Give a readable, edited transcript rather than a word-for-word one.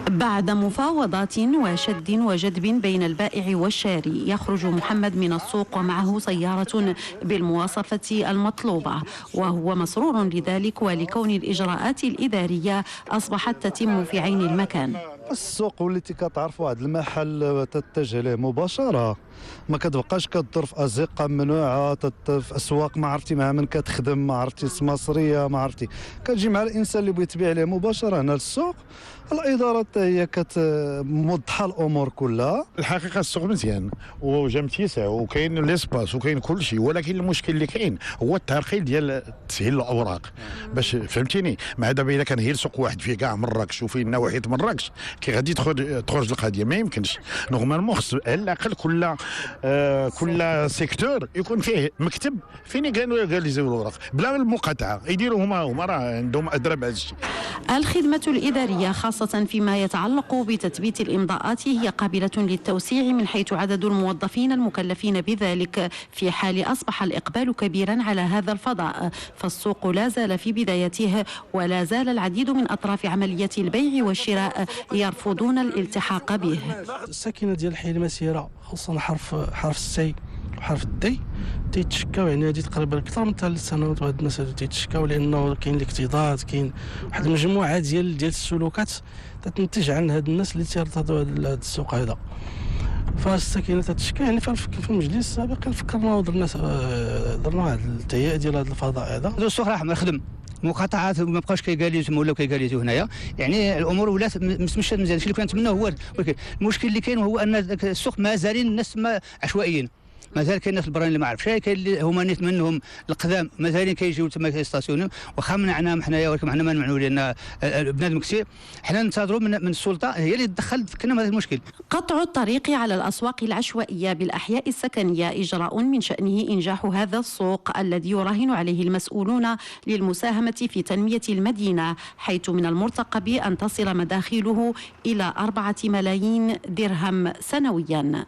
بعد مفاوضات وشد وجذب بين البائع والشاري، يخرج محمد من السوق ومعه سيارة بالمواصفة المطلوبة، وهو مسرور لذلك ولكون الإجراءات الإدارية أصبحت تتم في عين المكان. السوق وليتي كتعرف واحد المحل تتجه ليه مباشره، ما كتبقاش كدور في ازقه ممنوعه في اسواق ما عرفتي مع من كتخدم، ما عرفتي مصريه، ما عرفتي كتجي مع الانسان اللي بغى تبيع ليه مباشره هنا للسوق. الاداره حتى هي كتوضح الامور كلها. الحقيقه السوق مزيان وجا متسع وكاين ليسباس وكاين كل شيء، ولكن المشكل اللي كاين هو الترقيل ديال تسهيل الاوراق باش فهمتيني. مع دابا الا كان هي سوق واحد فيه كاع مراكش وفيه نواحي مراكش كي غادي تخرج القضيه ما يمكنش. نورمالمون خص على الاقل كل سيكتور يكون فيه مكتب فين كانوا يجهزوا الاوراق بلا المقاطعه، يديروا هما راه عندهم ادرى بهذا الشيء. الخدمة الإدارية خاصة فيما يتعلق بتثبيت الإمضاءات هي قابلة للتوسيع من حيث عدد الموظفين المكلفين بذلك، في حال أصبح الإقبال كبيرا على هذا الفضاء. فالسوق لا زال في بدايته، ولا زال العديد من أطراف عملية البيع والشراء يرفضون الالتحاق به. الساكنة ديال حي المسيرة خصوصا حرف السي وحرف الدي تيتشكاو، يعني هذه تقريبا اكثر من 3 سنوات وهاد الناس هادو تيتشكاو لانه كاين الاكتظاظ، كاين واحد المجموعه ديال السلوكات تتنتج عن هاد الناس اللي تيرتضوا هذا السوق هذا. فالساكنه تتشكى، يعني في المجلس السابق فكرنا ودرنا واحد التهيئه ديال هذا الفضاء هذا. السوق راه ما خدم مقاطعات ما بقاوش كيجاليزو ولاو كيجاليزو هنايا، يعني الامور ولات مش مزيان. الشيء اللي كنتمناه هو المشكل اللي كاين هو ان السوق مازالين الناس عشوائيين، مازال كاين الناس البرانيين اللي ما عرفش، كاين اللي هما نيت منهم القدام مازالين كيجيو تما كيستاسيونيو، واخا منعناهم حنايا ولكن حنا ما نمنعوا لان بنادم كثير. حنا ننتظروا من السلطه هي اللي تدخل تفكرنا بهذا المشكل. قطع الطريق على الأسواق العشوائية بالأحياء السكنية إجراء من شأنه إنجاح هذا السوق الذي يراهن عليه المسؤولون للمساهمة في تنمية المدينة، حيث من المرتقب أن تصل مداخيله إلى 4 ملايين درهم سنويا.